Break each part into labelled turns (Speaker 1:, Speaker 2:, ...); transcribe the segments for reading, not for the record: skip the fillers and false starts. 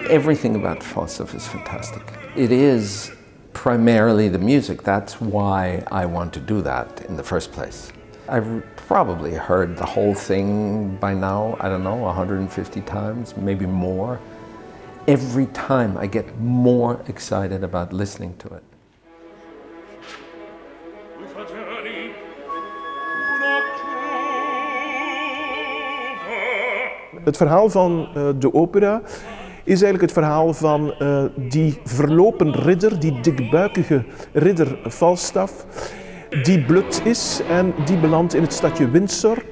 Speaker 1: everything about Falstaff is fantastic. It is primarily the music. That's why I want to do that in the first place. I've probably heard the whole thing by now, I don't know, 150 times, maybe more. Every time I get more excited about listening to it.
Speaker 2: Het verhaal van de opera is eigenlijk het verhaal van die verlopen ridder, die dikbuikige ridder Falstaff, die blut is en die belandt in het stadje Windsor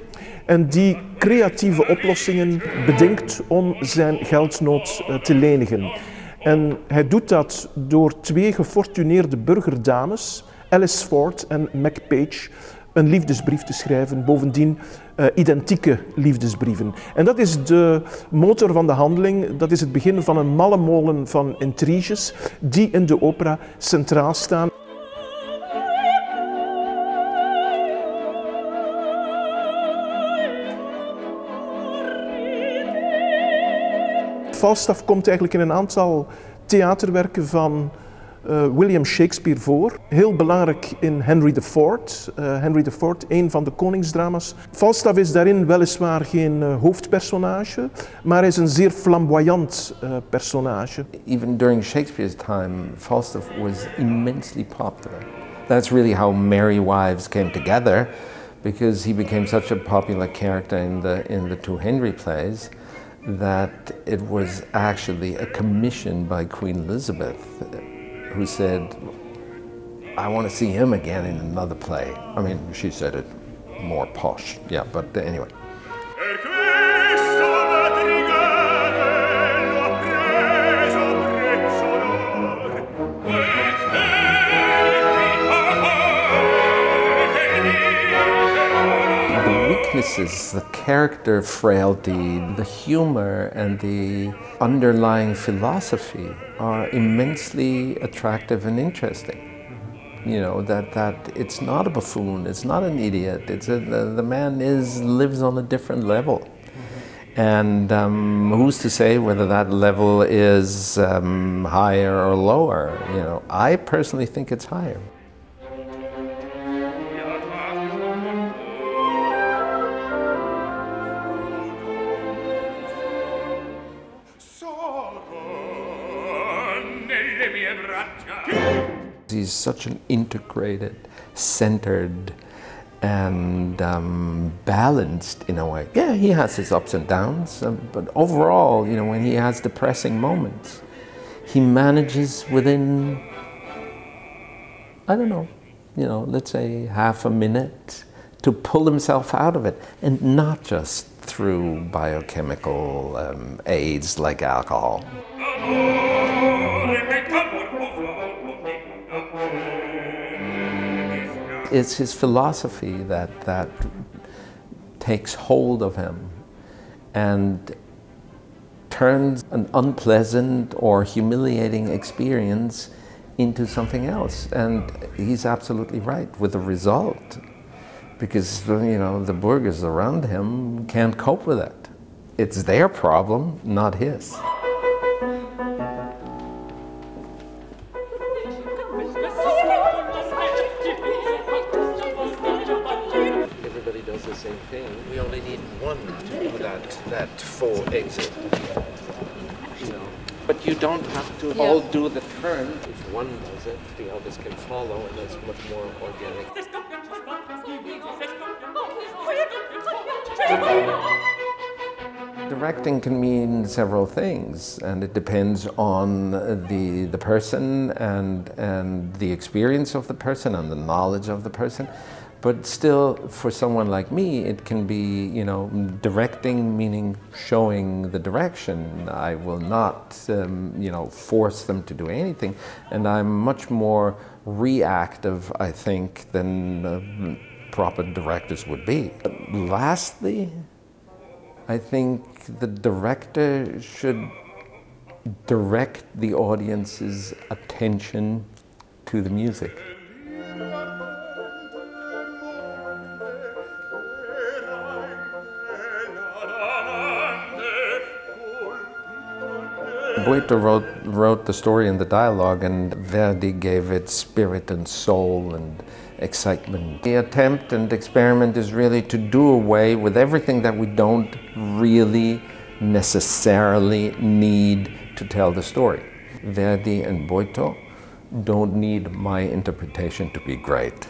Speaker 2: en die creatieve oplossingen bedenkt om zijn geldnood te lenigen. En hij doet dat door twee gefortuneerde burgerdames, Alice Ford en Mac Page, een liefdesbrief te schrijven, bovendien identieke liefdesbrieven. En dat is de motor van de handeling, dat is het begin van een malle molen van intriges die in de opera centraal staan. Falstaff komt eigenlijk in een aantal theaterwerken van William Shakespeare voor. Heel belangrijk in Henry IV. Henry IV, een van de koningsdrama's. Falstaff is daarin weliswaar geen hoofdpersonage, maar hij is een zeer flamboyant personage.
Speaker 1: Even during Shakespeare's time, Falstaff was immensely popular. That's really how Merry Wives came together, because he became such a popular character in the two Henry plays, that it was actually a commission by Queen Elizabeth, who said, I want to see him again in another play. I mean, she said it more posh, yeah, but anyway. The weaknesses, the character frailty, the humor and the underlying philosophy are immensely attractive and interesting. You know, that it's not a buffoon, it's not an idiot, the man lives on a different level. And who's to say whether that level is higher or lower? You know, I personally think it's higher. He's such an integrated, centered, and balanced in a way. Yeah, he has his ups and downs, but overall, you know, when he has depressing moments, he manages within, I don't know, you know, let's say half a minute to pull himself out of it, and not just through biochemical aids like alcohol. It's his philosophy that takes hold of him and turns an unpleasant or humiliating experience into something else. And he's absolutely right with the result, because, you know, the burghers around him can't cope with it. It's their problem, not his. Everybody does the same thing. We only need one to do that full exit. You know, but you don't have to all do the turn. If one does it, the others can follow, and that's much more organic. Directing can mean several things, and it depends on the person and the experience of the person and the knowledge of the person. But still, for someone like me, it can be, you know, directing, meaning showing the direction. I will not, you know, force them to do anything, and I'm much more reactive, I think, than proper directors would be. But lastly, I think the director should direct the audience's attention to the music. Boito wrote the story and the dialogue, and Verdi gave it spirit and soul and excitement. The attempt and experiment is really to do away with everything that we don't really necessarily need to tell the story. Verdi and Boito don't need my interpretation to be great.